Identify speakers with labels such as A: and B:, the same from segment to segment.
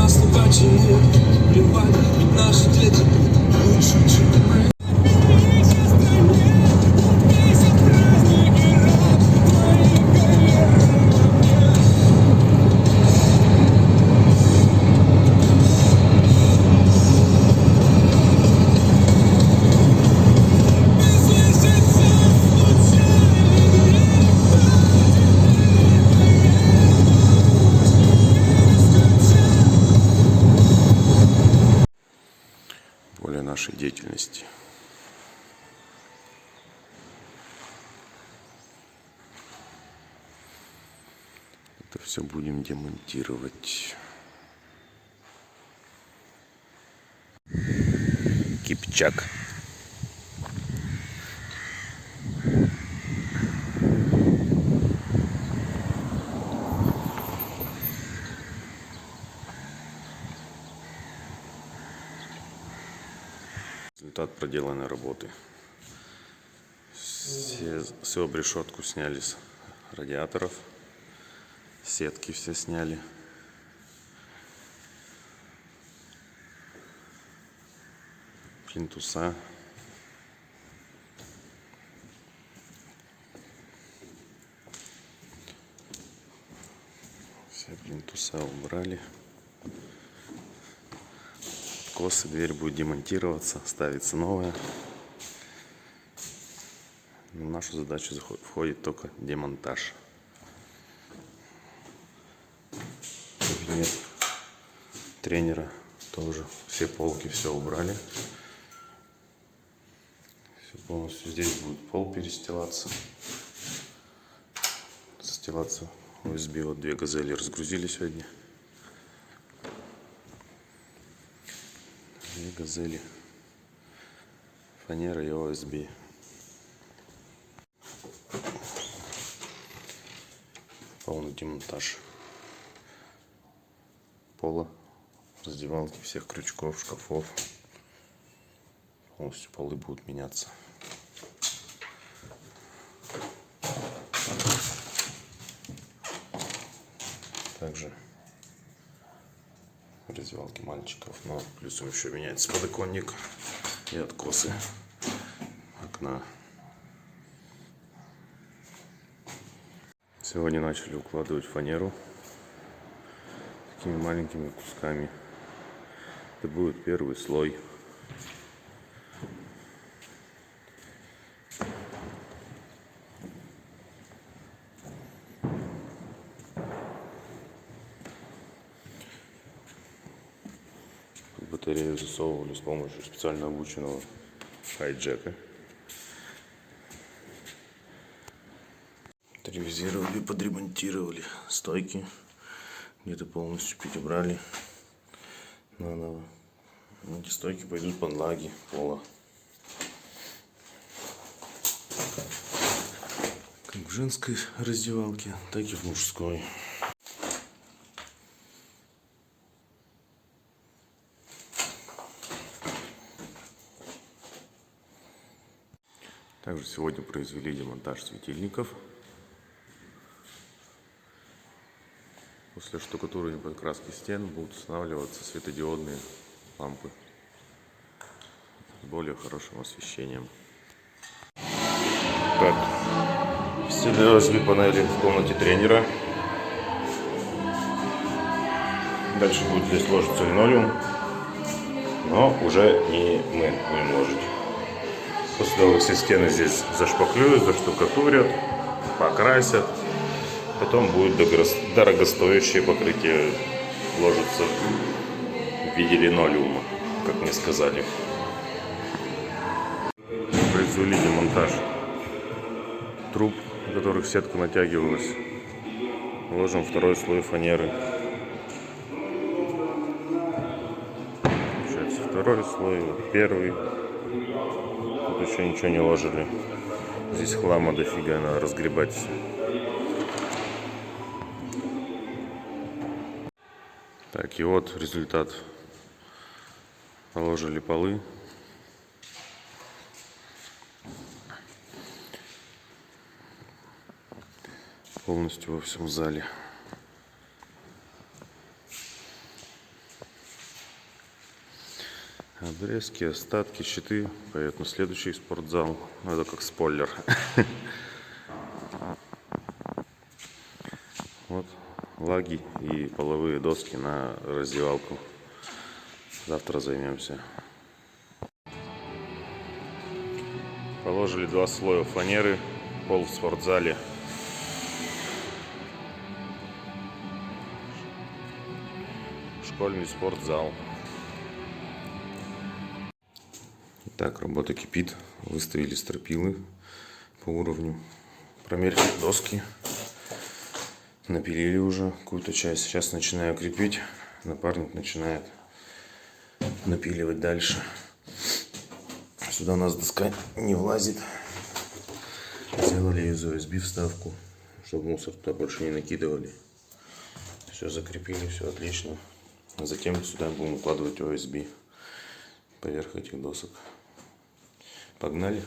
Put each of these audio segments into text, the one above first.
A: нас не починит. Плевать, ведь наши дети лучше, чем мы.
B: Поле нашей деятельности. Это все будем демонтировать. Кипчак. Результат проделанной работы. Всю обрешетку сняли с радиаторов. Сетки все сняли. Плинтуса. Все плинтуса убрали. Косы, дверь будет демонтироваться, ставится новая. В нашу задачу входит только демонтаж. Кабинет тренера тоже. Все полки, все убрали. Все полностью. Здесь будет пол перестилаться. Застилаться USB. Вот 2 газели разгрузили сегодня. 2 газели. Фанера и ОСБ. Полный демонтаж пола, раздевалки, всех крючков, шкафов. Полностью полы будут меняться. Также раздевалки мальчиков, но плюсом еще меняется подоконник и откосы окна. Сегодня начали укладывать фанеру такими маленькими кусками. Это будет первый слой. Батарею засовывали с помощью специально обученного хайджека. Отревизировали, подремонтировали стойки. Где-то полностью перебрали наново. Эти стойки пойдут под лаги пола. Как в женской раздевалке, так и в мужской. Также сегодня произвели демонтаж светильников. После штукатурки и покраски стен будут устанавливаться светодиодные лампы с более хорошим освещением. Так, встели USB панели в комнате тренера. Дальше будет здесь ложиться линолеум, но уже не мы будем ложить. После того, как все стены здесь зашпаклюют, заштукатурят, покрасят, потом будет дорогостоящее покрытие ложится в виде линолеума, как мне сказали. Произвели демонтаж труб, на которых сетка натягивалась. Ложим второй слой фанеры. Получается второй слой, вот первый. Тут еще ничего не ложили. Здесь хлама дофига, надо разгребать все. Так, и вот результат. Положили полы. Полностью во всем зале. Обрезки, остатки, щиты. Поедут на следующий спортзал. Это как спойлер. Вот лаги и половые доски на раздевалку. Завтра займемся. Положили 2 слоя фанеры. Пол в спортзале. Школьный спортзал. Так, работа кипит. Выставили стропилы по уровню. Промерили доски. Напилили уже какую-то часть. Сейчас начинаю крепить. Напарник начинает напиливать дальше. Сюда у нас доска не влазит. Сделали из USB вставку, чтобы мусор туда больше не накидывали. Все закрепили, все отлично. А затем сюда будем укладывать USB поверх этих досок. Погнали.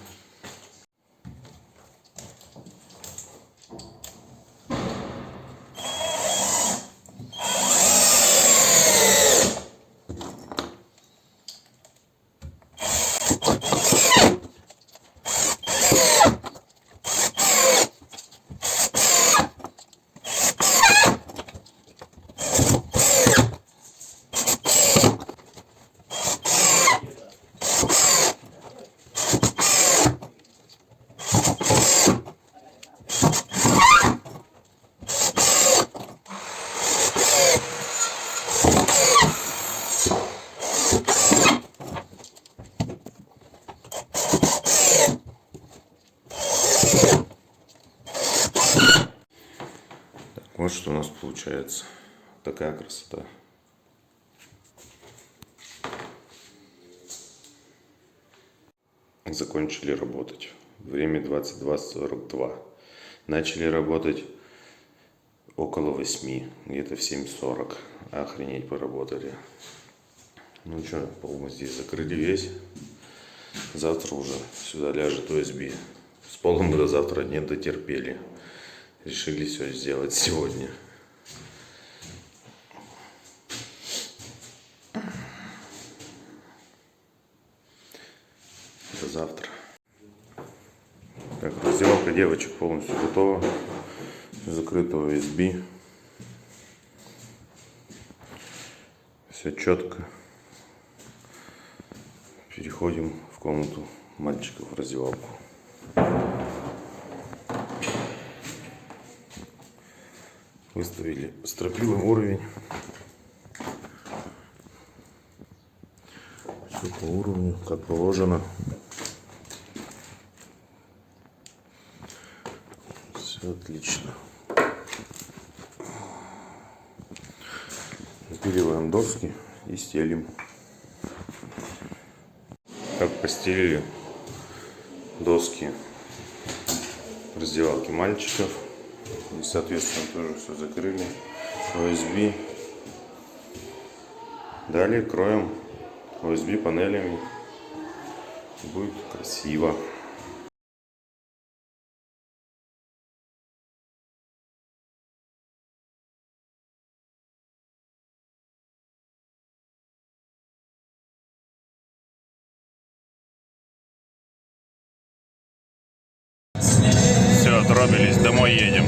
B: Вот что у нас получается. Такая красота. Закончили работать. Время 22:42. Начали работать около 8. Где-то в 7:40. Охренеть, поработали. Ну что, пол мы здесь закрыли весь. Завтра уже сюда ляжет USB. С полом мы до завтра не дотерпели. Решили все сделать сегодня. До завтра. Так, раздевалка девочек полностью готова. Закрыто USB. Все четко. Переходим в комнату мальчиков в раздевалку. Выставили стропилы уровень. Все по уровню, как положено. Все отлично. Напиливаем доски и стелим. Как постелили доски в раздевалке мальчиков. И, соответственно, тоже все закрыли. USB. Далее кроем USB панелями. Будет красиво. Все, отробились, домой едем.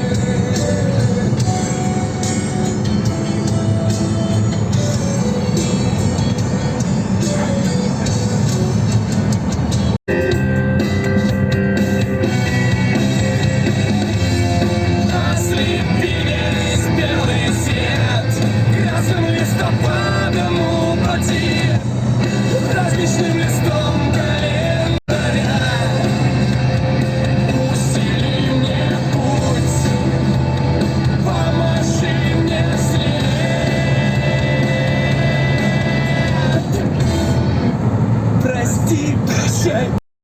A: Различным листом